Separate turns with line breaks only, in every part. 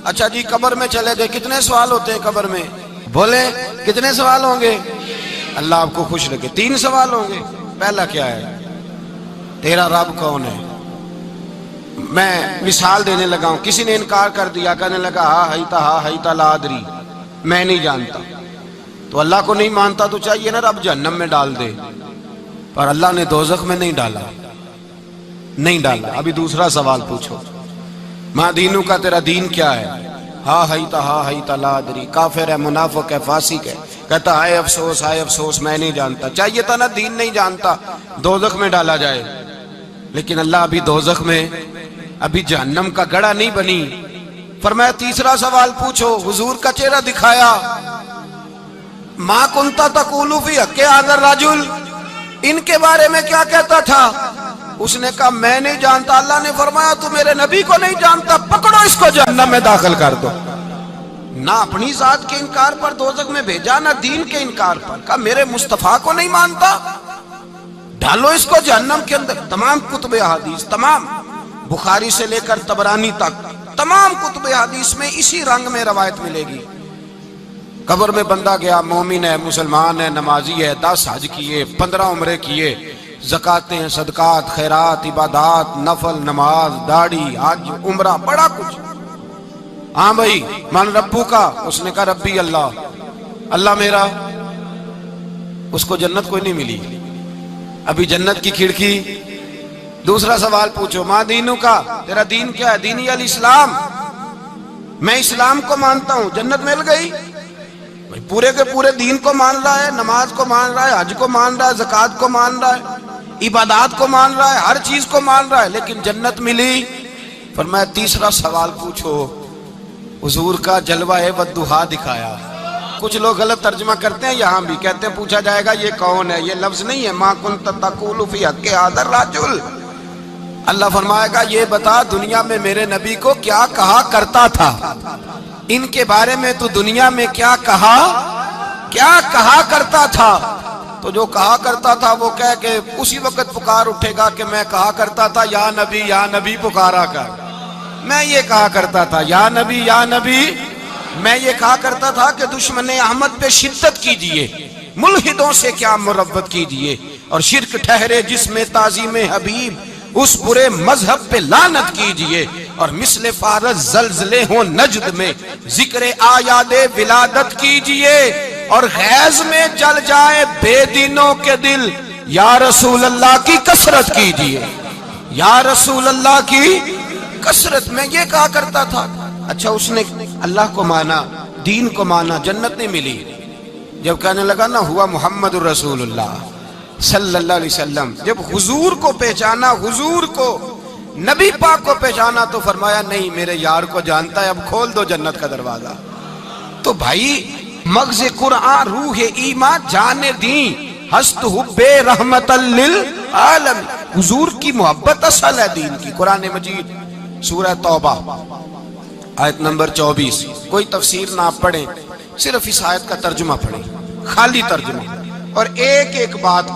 اچھا جی قبر میں چلے گئے، کتنے سوال ہوتے ہیں قبر میں؟ بولے کتنے سوال ہوں گے؟ اللہ آپ کو خوش رکھے، 3 سوال ہوں گے۔ پہلا کیا ہے؟ تیرا رب کون ہے؟ میں مثال دینے لگا ہوں، کسی نے انکار کر دیا، کہنے لگا ہا ہیتا لا ادری، میں نہیں جانتا۔ تو اللہ کو نہیں مانتا تو چاہیے نا رب جہنم میں ڈال دے، پر اللہ نے دوزخ میں نہیں ڈالا، نہیں ڈالا۔ ابھی دوسرا سوال پوچھو، ماں دینوں کا، تیرا دین کیا ہے؟ ہا ہیتا لا ادری، کافر ہے، منافق ہے، فاسق ہے، کہتا ہائے افسوس میں نہیں جانتا۔ چاہیے تھا نا دین نہیں جانتا دوزخ میں ڈالا جائے، لیکن اللہ ابھی دوزخ میں، ابھی جہنم کا گڑھا نہیں بنی۔ فرمایا تیسرا سوال پوچھو، حضور کا چہرہ دکھایا، ما کنتا تقول فی حق ھذا الرجل، ان کے بارے میں کیا کہتا تھا؟ اس نے کہا میں نہیں جانتا۔ اللہ نے فرمایا تو میرے نبی کو نہیں جانتا، پکڑو اس کو جہنم میں داخل کر دو۔ نہ اپنی ذات کے انکار پر دوزخ میں بھیجا، نہ دین کے انکار پر، کہا میرے مصطفیٰ کو نہیں مانتا، ڈالو اس کو جہنم کے اندر۔ تمام کتب حدیث، تمام بخاری سے لے کر طبرانی تک، تمام کتب حدیث میں اسی رنگ میں روایت ملے گی۔ قبر میں بندہ گیا، مومن ہے، مسلمان ہے، نمازی ہے، 10 حج کیے، 15 عمرے کیے، زکاتیں، صدقات، خیرات، عبادات، نفل، نماز، داڑھی، حج، عمرہ، بڑا کچھ۔ ہاں بھائی من ربو کا، اس نے کہا ربی اللہ، اللہ میرا۔ اس کو جنت کوئی نہیں ملی، ابھی جنت کی کھڑکی۔ دوسرا سوال پوچھو، ماں دینوں کا، تیرا دین کیا ہے؟ دینی الاسلام، میں اسلام کو مانتا ہوں، جنت مل گئی۔ پورے کے پورے دین کو مان رہا ہے، نماز کو مان رہا ہے، حج کو مان رہا ہے، زکوٰۃ کو مان رہا ہے، عبادات کو مان رہا ہے، ہر چیز کو مان رہا ہے، لیکن جنت ملی۔ فرمایا تیسرا سوال پوچھو، حضور کا جلوہ والضحیٰ دکھایا۔ کچھ لوگ غلط ترجمہ کرتے ہیں، یہاں بھی کہتے ہیں پوچھا جائے گا یہ کون ہے، یہ لفظ نہیں ہے، ما کنت تقول فی حق ھذا الرجل۔ اللہ فرمائے گا یہ بتا دنیا میں میرے نبی کو کیا کہا کرتا تھا، ان کے بارے میں تو دنیا میں کیا کہا کرتا تھا۔ تو جو کہا کرتا تھا وہ کہہ کے اسی وقت پکار اٹھے گا کہ میں کہا کرتا تھا یا نبی پکارا کر، میں یہ کہا کرتا تھا یا نبی، میں یہ کہا کرتا تھا کہ دشمن احمد پہ شدت کیجئے، ملحدوں سے کیا مربت کیجئے، اور شرک ٹھہرے جس میں تعظیم حبیب، اس برے مذہب پہ لعنت کیجئے، اور مثل فارس زلزلے ہوں نجد میں ذکر آیاد ولادت کیجئے، اور غیظ میں جل جائے بے دینوں کے دل، یا رسول اللہ کی کثرت کیجئے، یا رسول اللہ کی کثرت۔ میں یہ کہا کرتا تھا۔ اچھا اس نے اللہ کو مانا، دین کو مانا، جنت نہیں ملی۔ جب کہنے لگا نا ہوا محمد الرسول اللہ صلی اللہ علیہ وسلم، جب حضور کو پہچانا، حضور کو، نبی پاک کو پہچانا، تو فرمایا نہیں میرے یار کو جانتا ہے، اب کھول دو جنت کا دروازہ۔ تو بھائی مغز قرآن، روح ایمان، جان دین، ہست حب رحمت للعالم، حضور کی محبت اصل ہے دین کی۔ قرآن مجید سورہ توبہ آیت نمبر 24، کوئی تفسیر نہ آپ پڑھیں، صرف اس آیت کا ترجمہ پڑھیں، خالی ترجمہ، اور ایک ایک بات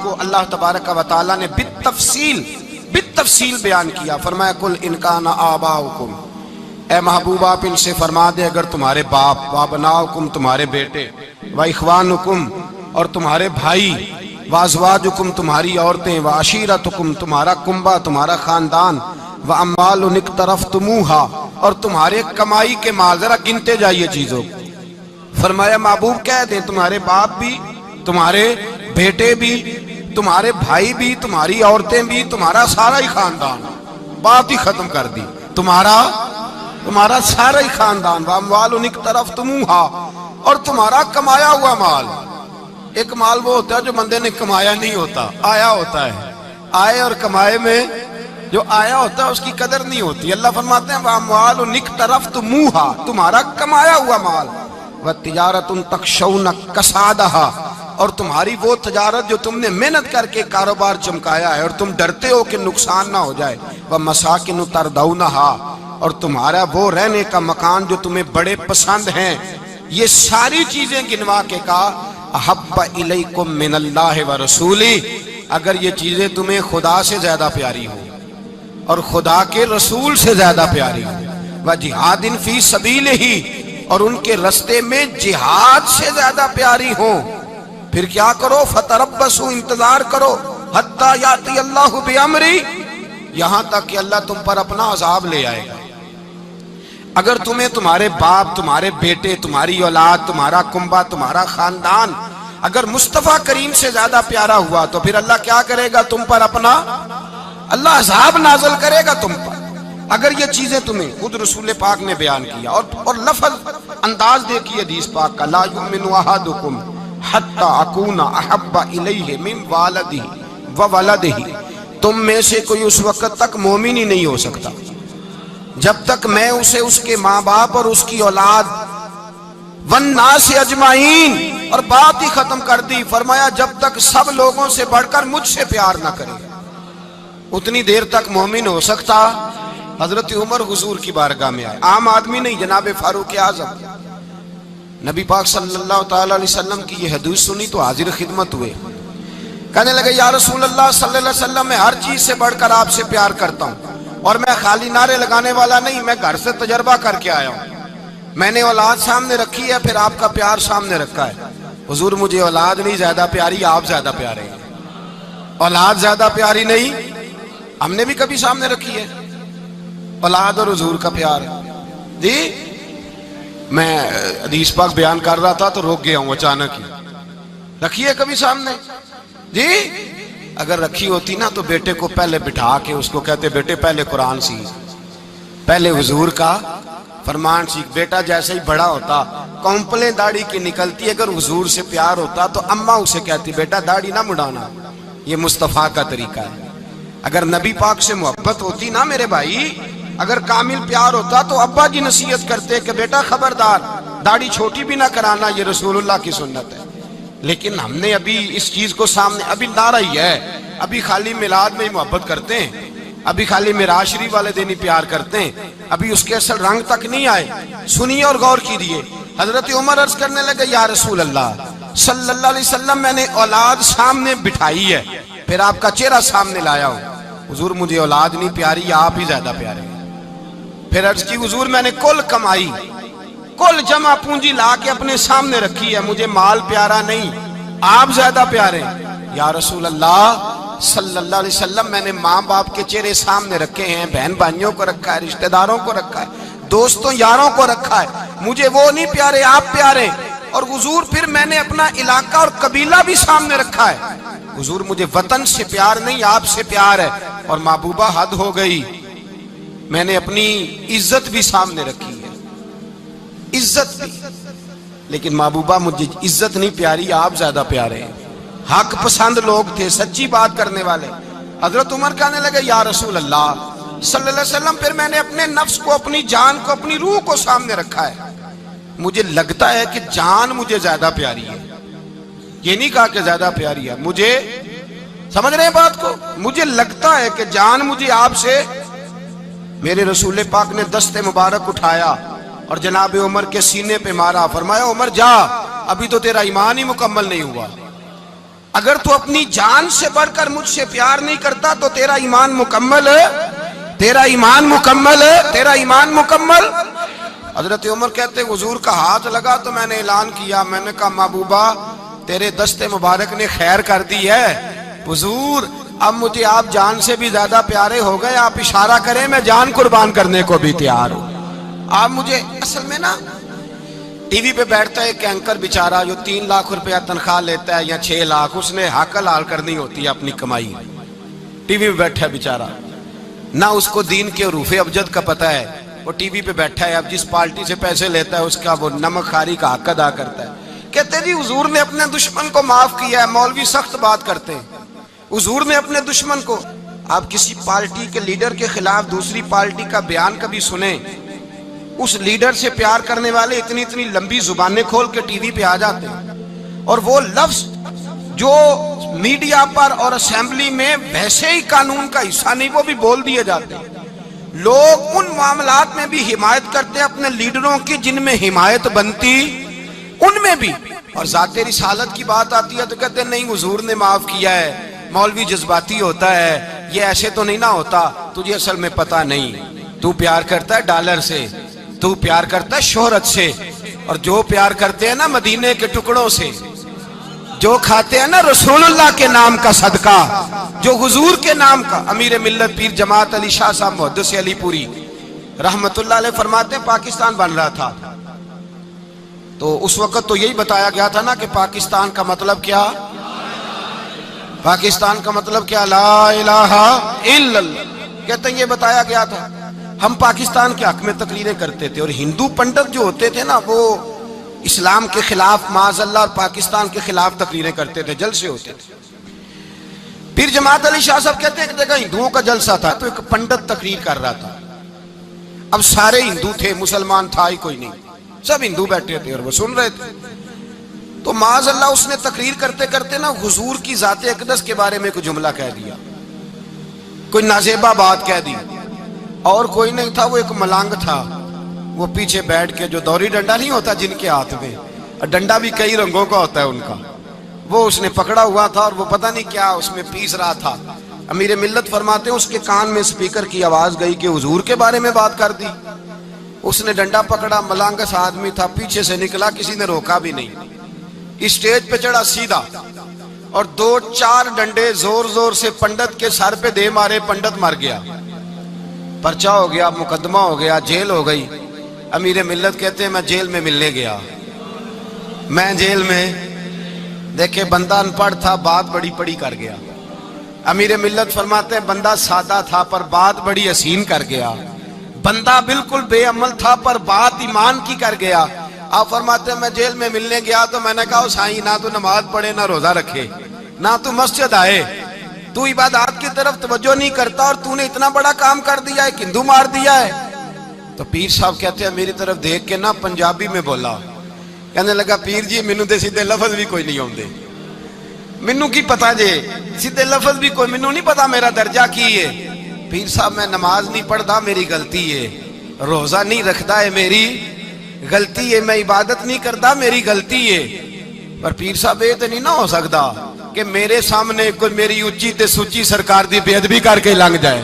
کو اللہ تبارک و تعالیٰ نے بالتفصیل بیان کیا۔ فرمایا کل ان کان آباؤکم، اے محبوب آپ ان سے فرما دے اگر تمہارے باپ، وابناؤکم تمہارے بیٹے، واخوانکم اور تمہارے بھائی، وازواجکم تمہاری عورتیں، وعشیرتکم تمہارا کنبہ، تمہارا خاندان، واموال اقترفتموہا اور تمہارے کمائی کے مال، ذرا گنتے جائیے چیزوں۔ فرمایا محبوب کہہ دیں تمہارے باپ بھی، تمہارے بیٹے بھی، تمہارے بھائی بھی، تمہاری عورتیں بھی، تمہارا سارا ہی خاندان، بات ہی ختم کر دی، تمہارا سارا ہی خاندان، واموال اقترفتموہا اور تمہارا کمایا ہوا مال۔ ایک مال وہ ہوتا ہے جو بندے نے کمایا نہیں ہوتا، آیا ہوتا ہے، آئے اور کمائے میں جو آیا ہوتا ہے اس کی قدر نہیں ہوتی۔ اللہ فرماتے ہیں واموال اقترفتموہا، تمہارا کمایا ہوا مال، وتجارت تخشون کسادہا اور تمہاری وہ تجارت جو تم نے محنت کر کے کاروبار چمکایا ہے اور تم ڈرتے ہو کہ نقصان نہ ہو جائے، ومساکن تردونہا اور تمہارا وہ رہنے کا مکان جو تمہیں بڑے پسند ہیں۔ یہ ساری چیزیں گنوا کے کہا احب الیکم من اللہ ورسولی، اگر یہ چیزیں تمہیں خدا سے زیادہ پیاری ہو اور خدا کے رسول سے زیادہ پیاری ہو، وجہاد فی سبیلہ، اور ان کے رستے میں جہاد سے زیادہ پیاری ہوں، پھر کیا کرو؟ فتربصوا، انتظار کرو، حتی یاتی اللہ بامری، یہاں تک کہ اللہ تم پر اپنا عذاب لے آئے گا۔ اگر تمہیں تمہارے باپ، تمہارے بیٹے، تمہاری اولاد، تمہارا کنبہ، تمہارا خاندان اگر مصطفیٰ کریم سے زیادہ پیارا ہوا تو پھر اللہ کیا کرے گا تم پر؟ اپنا اللہ عذاب نازل کرے گا تم پر۔ اگر یہ چیزیں تمہیں خود رسول پاک نے بیان کیا اور لفظ انداز دیکھیے حدیث پاک کا، لا یؤمن احدکم حتی اکون احب الیہ من والدہ وولدہ، تم میں سے کوئی اس وقت تک مومن ہی نہیں ہو سکتا جب تک میں اسے اس کے ماں باپ اور اس کی اولاد والناس اجمعین، اور بات ہی ختم کر دی، فرمایا جب تک سب لوگوں سے بڑھ کر مجھ سے پیار نہ کرے اتنی دیر تک مومن ہو سکتا۔ حضرت عمر حضور کی بارگاہ میں آئے، عام آدمی نہیں، جناب فاروق اعظم، نبی پاک صلی اللہ تعالی علیہ وسلم کی یہ حدیث سنی تو حاضر خدمت ہوئے، کہنے لگے یا رسول اللہ صلی اللہ علیہ وسلم، میں ہر چیز سے بڑھ کر آپ سے پیار کرتا ہوں، اور میں خالی نعرے لگانے والا نہیں، میں گھر سے تجربہ کر کے آیا ہوں، میں نے اولاد سامنے رکھی ہے، پھر آپ کا پیار سامنے رکھا ہے۔ حضور مجھے اولاد نہیں زیادہ پیاری، آپ زیادہ پیارے ہیں۔ اولاد زیادہ پیاری نہیں، ہم نے بھی کبھی سامنے رکھی ہے اولاد اور حضور کا پیار جی۔ میں حدیث پاک بیان کر رہا تھا تو روک گیا ہوں اچانک ہی، رکھی ہے کبھی سامنے جی؟ اگر رکھی ہوتی نا تو بیٹے کو پہلے بٹھا کے اس کو کہتے بیٹے پہلے قرآن سیکھ، پہلے حضور کا فرمان سیکھ۔ بیٹا جیسے ہی بڑا ہوتا کونپلیں داڑھی کی نکلتی، اگر حضور سے پیار ہوتا تو اماں اسے کہتی بیٹا داڑھی نہ مڑانا، یہ مصطفیٰ کا طریقہ ہے۔ اگر نبی پاک سے محبت ہوتی نا میرے بھائی، اگر کامل پیار ہوتا تو ابا جی نصیحت کرتے کہ بیٹا خبردار داڑھی چھوٹی بھی نہ کرانا، یہ رسول اللہ کی سنت ہے۔ لیکن ہم نے ابھی اس چیز کو سامنے، ابھی نعرہ ہی ہے، ابھی خالی میلاد میں ہی محبت کرتے ہیں، ابھی خالی معراج شریف والے دن ہی پیار کرتے ہیں، ابھی اس کے اصل رنگ تک نہیں آئے۔ سنیے اور غور کیجیے، حضرت عمر عرض کرنے لگے یا رسول اللہ صلی اللہ علیہ وسلم، میں نے اولاد سامنے بٹھائی ہے، پھر آپ کا چہرہ سامنے لایا ہوں، حضور مجھے اولاد نہیں پیاری، آپ ہی زیادہ پیارے۔ پھر عرض کی حضور میں نے کل کمائی، کل جمع پونجی لا کے اپنے سامنے رکھی ہے، مجھے مال پیارا نہیں، آپ زیادہ پیارے۔ یا رسول اللہ صلی اللہ علیہ وسلم، میں نے ماں باپ کے چہرے سامنے رکھے ہیں، بہن بھائیوں کو رکھا ہے، رشتہ داروں کو رکھا ہے، دوستوں یاروں کو رکھا ہے، مجھے وہ نہیں پیارے، آپ پیارے۔ اور حضور پھر میں نے اپنا علاقہ اور قبیلہ بھی سامنے رکھا ہے، حضور مجھے وطن سے پیار نہیں، آپ سے پیار ہے۔ اور محبوبہ حد ہو گئی، میں نے اپنی عزت بھی سامنے رکھی ہے، عزت بھی، لیکن محبوبہ مجھے عزت نہیں پیاری، آپ زیادہ پیارے ہیں۔ حق پسند لوگ تھے، سچی بات کرنے والے۔ حضرت عمر کہنے لگے یا رسول اللہ صلی اللہ علیہ وسلم، پھر میں نے اپنے نفس کو، اپنی جان کو، اپنی روح کو سامنے رکھا ہے، مجھے لگتا ہے کہ جان مجھے زیادہ پیاری ہے، یہ نہیں کہا کہ زیادہ پیاری ہے، مجھے سمجھ رہے ہیں بات کو، مجھے لگتا ہے کہ جان مجھے آپ سے۔ میرے رسول پاک نے دست مبارک اٹھایا اور جناب عمر کے سینے پہ مارا، فرمایا عمر جا، ابھی تو تیرا ایمان ہی مکمل نہیں ہوا، اگر تو اپنی جان سے بڑھ کر مجھ سے پیار نہیں کرتا تو تیرا ایمان مکمل ہے، تیرا ایمان مکمل ہے، تیرا ایمان مکمل۔ حضرت عمر کہتے حضور کا ہاتھ لگا تو میں نے اعلان کیا، میں نے کہا محبوبہ تیرے دست مبارک نے خیر کر دی ہے، حضور اب مجھے آپ جان سے بھی زیادہ پیارے ہو گئے، آپ اشارہ کریں میں جان قربان کرنے کو بھی تیار ہوں۔ آپ مجھے، اصل میں نا ٹی وی پہ بیٹھتا ہے ایک اینکر بیچارہ جو 3 لاکھ روپیہ تنخواہ لیتا ہے یا 6 لاکھ، اس نے حق حلال کرنی ہوتی ہے اپنی کمائی، ٹی وی پہ بیٹھا ہے بیچارہ، نہ اس کو دین کے حروف ابجد کا پتہ ہے، وہ ٹی وی پہ بیٹھا ہے، اب جس پارٹی سے پیسے لیتا ہے اس کا وہ نمک خاری کا حق ادا کرتا ہے۔ کہتے جی حضور نے اپنے دشمن کو معاف کیا ہے، مولوی سخت بات کرتے ہیں، حضور نے اپنے دشمن کو، آپ کسی پارٹی کے لیڈر کے خلاف دوسری پارٹی کا بیان کبھی سنیں، اس لیڈر سے پیار کرنے والے اتنی اتنی لمبی زبانیں کھول کے ٹی وی پہ آ جاتے ہیں، اور وہ لفظ جو میڈیا پر اور اسمبلی میں ویسے ہی قانون کا حصہ نہیں وہ بھی بول دیے جاتے ہیں۔ لوگ ان معاملات میں بھی حمایت کرتے ہیں اپنے لیڈروں کی جن میں حمایت بنتی ان میں بھی، اور ذات رسالت کی بات آتی ہے تو کہتے ہیں نہیں حضور نے معاف کیا ہے، مولوی جذباتی ہوتا ہے، یہ ایسے تو نہیں نہ ہوتا، تجھے اصل میں پتہ نہیں۔ تو پیار کرتا ہے ڈالر سے، تو پیار کرتا ہے شہرت سے، اور جو پیار کرتے ہیں نا مدینے کے ٹکڑوں سے، جو کھاتے ہیں نا رسول اللہ کے نام کا صدقہ، جو حضور کے نام کا۔ امیر ملت پیر جماعت علی شاہ صاحب محدث علی پوری رحمت اللہ علیہ فرماتے ہیں پاکستان بن رہا تھا تو اس وقت تو یہی بتایا گیا تھا نا کہ پاکستان کا مطلب کیا، پاکستان کا مطلب کیا، لا الہ الا اللہ، کہتے ہیں یہ بتایا گیا تھا۔ ہم پاکستان کے حق میں تقریریں کرتے تھے، اور ہندو پنڈت جو ہوتے تھے نا وہ اسلام کے خلاف معاذ اللہ اور پاکستان کے خلاف تقریریں کرتے تھے، جلسے ہوتے تھے۔ پیر جماعت علی شاہ صاحب کہتے ہیں ایک جگہ ہندوؤں کا جلسہ تھا تو ایک پنڈت تقریر کر رہا تھا۔ اب سارے ہندو تھے، مسلمان تھا ہی کوئی نہیں، سب ہندو بیٹھے تھے اور وہ سن رہے تھے۔ تو معاذ اللہ اس نے تقریر کرتے کرتے نا حضور کی ذات اقدس کے بارے میں کوئی جملہ کہہ دیا، کوئی نازیبہ بات کہہ دی، اور کوئی نہیں تھا، وہ ایک ملانگ تھا، وہ پیچھے بیٹھ کے، جو دوری ڈنڈا نہیں ہوتا جن کے ہاتھ میں، اور ڈنڈا بھی کئی رنگوں کا ہوتا ہے ان کا، وہ اس نے پکڑا ہوا تھا اور وہ پتہ نہیں کیا اس میں پیس رہا تھا۔ امیر ملت فرماتے ہیں اس کے کان میں سپیکر کی آواز گئی کہ حضور کے بارے میں بات کر دی۔ اس نے ڈنڈا پکڑا، ملانگس آدمی تھا، پیچھے سے نکلا، کسی نے روکا بھی نہیں، اسٹیج پہ چڑھا سیدھا، اور 2-4 ڈنڈے زور زور سے پنڈت کے سر پہ دے مارے، پنڈت مر گیا، پرچہ ہو گیا، مقدمہ ہو گیا، جیل ہو گئی۔ امیر ملت کہتے ہیں میں جیل میں ملنے گیا، میں جیل میں، دیکھے بندہ ان پڑھ تھا، بات بڑی پڑی کر گیا۔ امیر ملت فرماتے ہیں بندہ سادہ تھا پر بات بڑی حسین کر گیا، بندہ بالکل بے عمل تھا پر بات ایمان کی کر گیا۔ آپ فرماتے ہیں میں جیل میں ملنے گیا تو میں نے کہا سائیں نہ تو نماز پڑھے، نہ روزہ رکھے، نہ تو مسجد آئے، تو عبادات کی طرف توجہ نہیں کرتا، اور تو نے اتنا بڑا کام کر دیا ہے، ہندو مار دیا ہے۔ تو پیر صاحب کہتے ہیں میری طرف دیکھ کے نا پنجابی میں بولا، کہنے لگا پیر جی مینوں دے سیدھے لفظ بھی کوئی نہیں آوندے، مینوں کی پتا جے سیدھے لفظ بھی کوئی، مینوں نہیں پتا میرا درجہ کی ہے۔ پیر صاحب میں نماز نہیں پڑھدا میری غلطی ہے، روزہ نہیں رکھدا ہے میری غلطی ہے، میں عبادت نہیں کردا میری غلطی ہے، پر پیر صاحب یہ تو نہیں نہ ہو سکتا کہ میرے سامنے کوئی میری اونچی تے سچی سرکار دی بے ادبی کر کے لنگ جائے۔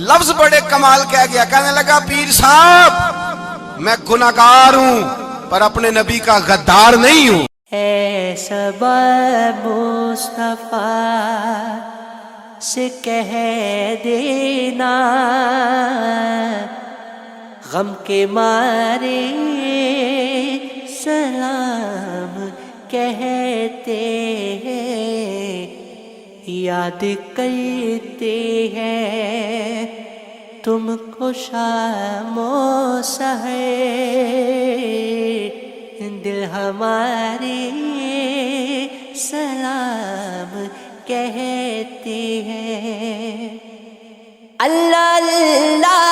لفظ بڑے کمال کہہ گیا، کہنے لگا پیر صاحب میں گناہگار ہوں پر اپنے نبی کا غدار نہیں ہوں۔
اے سبب مصطفیٰ سے کہہ دینا غم کے مارے سلام کہتے ہیں، یاد کرتے ہیں تم کو شام و سحر، دل ہمارے سلام کہتے ہیں۔ اللہ اللہ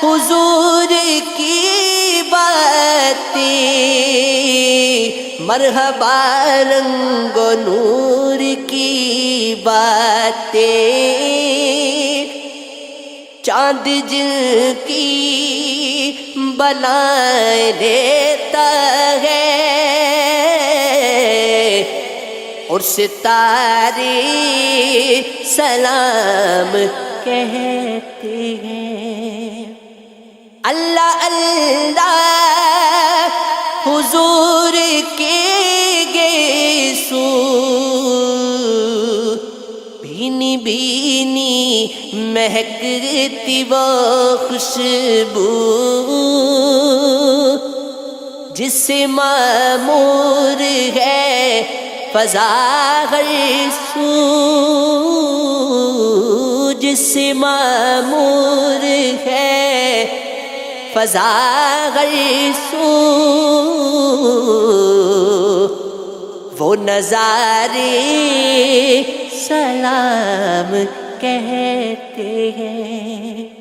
حضور کی باتیں، مرحبا رنگ و نور کی باتیں، چاند جن کی بلائیں دیتا ہے اور ستارے سلام کہتے ہیں۔ اللہ اللہ حضور کے گیسو، بھینی بھینی مہکتی وہ خوشبو، جس سے معمور ہے فضا ہر سو، جس سے معمور ہے فضا ہر سو، وہ نظارے سلام کہتے ہیں۔